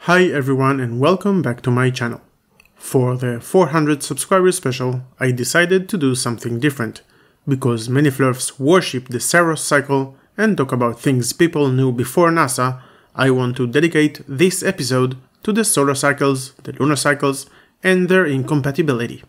Hi everyone and welcome back to my channel. For the 400 subscribers special, I decided to do something different, because many flurfs worship the SAROS cycle and talk about things people knew before NASA. I want to dedicate this episode to the solar cycles, the lunar cycles, and their incompatibility.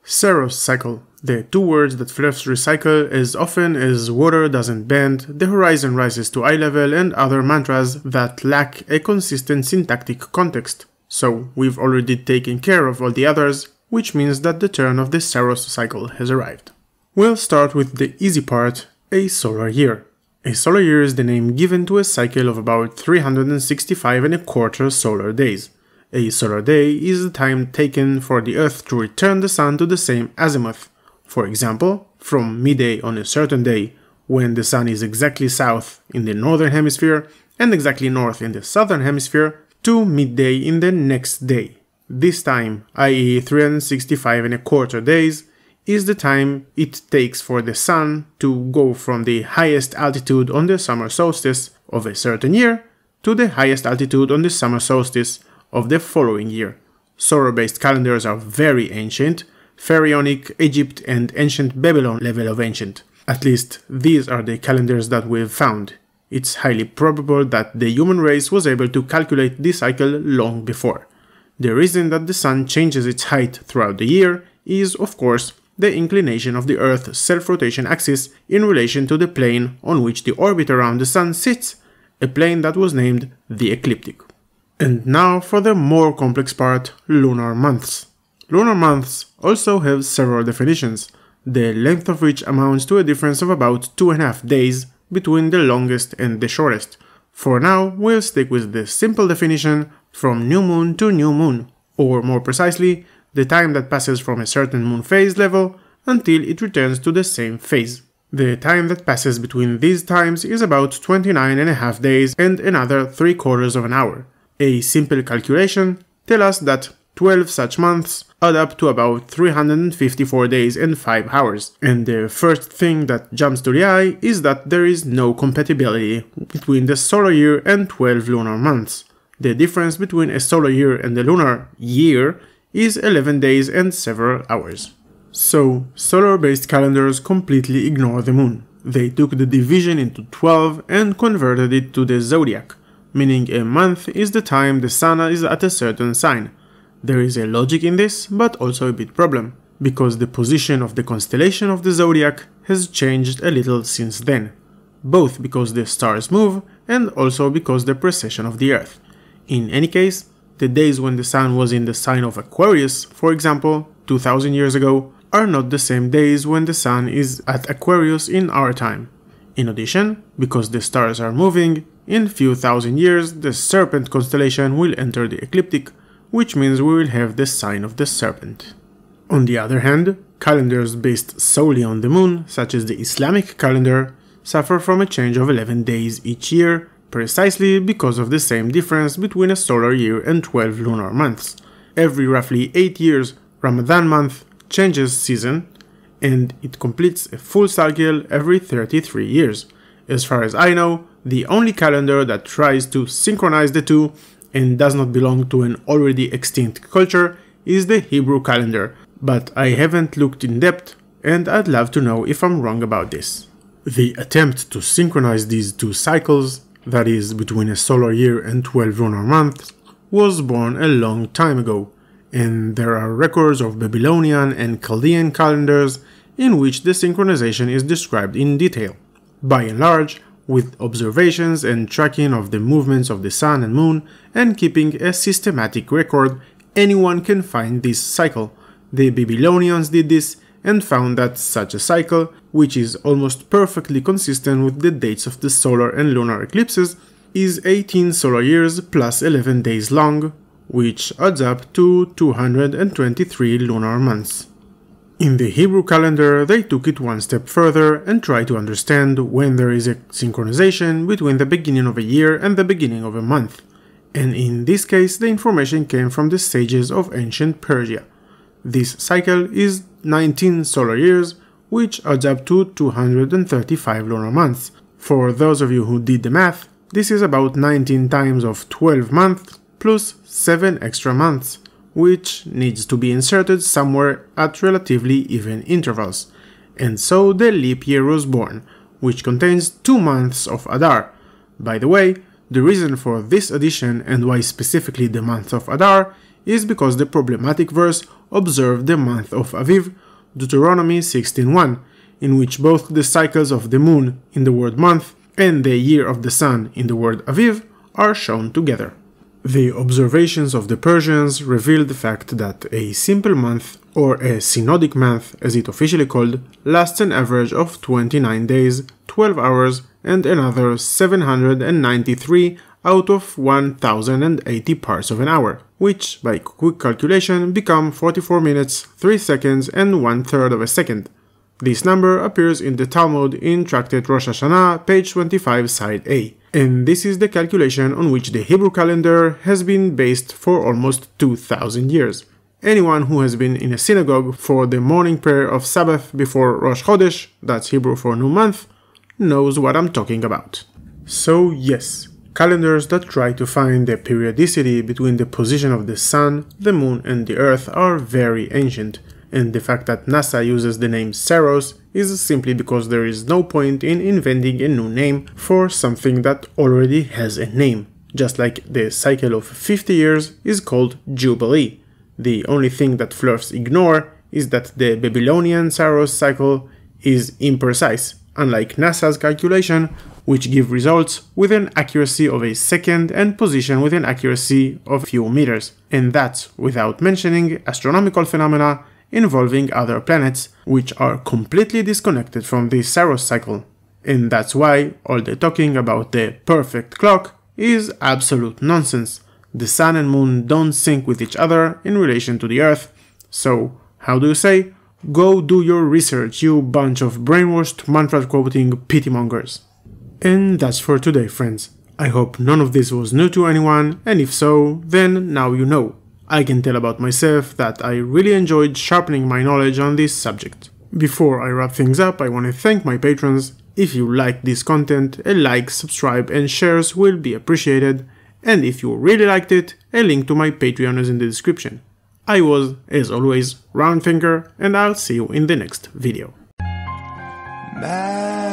SAROS cycle, the two words that flurfs recycle as often as water doesn't bend, the horizon rises to eye level, and other mantras that lack a consistent syntactic context. So we've already taken care of all the others, which means that the turn of the SAROS cycle has arrived. We'll start with the easy part, a solar year. A solar year is the name given to a cycle of about 365¼ solar days. A solar day is the time taken for the Earth to return the Sun to the same azimuth. For example, from midday on a certain day, when the Sun is exactly south in the northern hemisphere and exactly north in the southern hemisphere, to midday in the next day. This time, i.e. 365¼ days, is the time it takes for the Sun to go from the highest altitude on the summer solstice of a certain year to the highest altitude on the summer solstice of the following year. Solar-based calendars are very ancient, pharaonic, Egypt and ancient Babylon level of ancient. At least these are the calendars that we've found. It's highly probable that the human race was able to calculate this cycle long before. The reason that the Sun changes its height throughout the year is, of course, the inclination of the Earth's self-rotation axis in relation to the plane on which the orbit around the Sun sits, a plane that was named the ecliptic. And now for the more complex part, lunar months. Lunar months also have several definitions, the length of which amounts to a difference of about 2.5 days between the longest and the shortest. For now, we'll stick with the simple definition from new moon to new moon, or more precisely, the time that passes from a certain moon phase level until it returns to the same phase. The time that passes between these times is about 29.5 days and another 3/4 of an hour. A simple calculation tells us that 12 such months add up to about 354 days and 5 hours. And the first thing that jumps to the eye is that there is no compatibility between the solar year and 12 lunar months. The difference between a solar year and a lunar year is 11 days and several hours. So, solar-based calendars completely ignore the moon. They took the division into 12 and converted it to the zodiac, meaning a month is the time the Sun is at a certain sign. There is a logic in this, but also a big problem, because the position of the constellation of the zodiac has changed a little since then, both because the stars move and also because the precession of the Earth. In any case, the days when the Sun was in the sign of Aquarius, for example, 2000 years ago, are not the same days when the Sun is at Aquarius in our time. In addition, because the stars are moving, in few thousand years the Serpent constellation will enter the ecliptic, which means we will have the sign of the Serpent. On the other hand, calendars based solely on the moon, such as the Islamic calendar, suffer from a change of 11 days each year, precisely because of the same difference between a solar year and 12 lunar months. Every roughly 8 years, Ramadan month changes season, and it completes a full cycle every 33 years. As far as I know, the only calendar that tries to synchronize the two and does not belong to an already extinct culture is the Hebrew calendar, but I haven't looked in depth and I'd love to know if I'm wrong about this. The attempt to synchronize these two cycles, that is, between a solar year and 12 lunar months, was born a long time ago, and there are records of Babylonian and Chaldean calendars in which the synchronization is described in detail. By and large, with observations and tracking of the movements of the Sun and Moon and keeping a systematic record, anyone can find this cycle. The Babylonians did this and found that such a cycle, which is almost perfectly consistent with the dates of the solar and lunar eclipses, is 18 solar years plus 11 days long, which adds up to 223 lunar months. In the Hebrew calendar, they took it one step further and tried to understand when there is a synchronization between the beginning of a year and the beginning of a month. And in this case, the information came from the sages of ancient Persia. This cycle is 19 solar years, which adds up to 235 lunar months. For those of you who did the math, this is about 19 times of 12 months plus 7 extra months, which needs to be inserted somewhere at relatively even intervals. And so the leap year was born, which contains 2 months of Adar. By the way, the reason for this addition and why specifically the month of Adar is because the problematic verse observed the month of Aviv, Deuteronomy 16:1, in which both the cycles of the moon in the word month and the year of the sun in the word Aviv are shown together. The observations of the Persians reveal the fact that a simple month, or a synodic month as it officially called, lasts an average of 29 days, 12 hours, and another 793 out of 1080 parts of an hour, which by quick calculation become 44 minutes, 3 seconds, and 1/3 of a second. This number appears in the Talmud in Tractate Rosh Hashanah, page 25, side A. And this is the calculation on which the Hebrew calendar has been based for almost 2000 years. Anyone who has been in a synagogue for the morning prayer of Sabbath before Rosh Chodesh, that's Hebrew for new month, knows what I'm talking about. So yes, calendars that try to find the periodicity between the position of the sun, the moon, and the earth are very ancient. And the fact that NASA uses the name SAROS is simply because there is no point in inventing a new name for something that already has a name, just like the cycle of 50 years is called Jubilee. The only thing that Flurfs ignore is that the Babylonian SAROS cycle is imprecise, unlike NASA's calculation, which give results with an accuracy of a second and position with an accuracy of a few meters. And that's without mentioning astronomical phenomena involving other planets, which are completely disconnected from the SAROS cycle. And that's why all the talking about the perfect clock is absolute nonsense. The sun and moon don't sync with each other in relation to the earth. So, how do you say? Go do your research, you bunch of brainwashed mantra-quoting pittymongers. And that's for today, friends. I hope none of this was new to anyone, and if so, then now you know. I can tell about myself that I really enjoyed sharpening my knowledge on this subject. Before I wrap things up, I want to thank my patrons. If you like this content, a like, subscribe, and shares will be appreciated. And if you really liked it, a link to my Patreon is in the description. I was, as always, rndthinker, and I'll see you in the next video. Bye.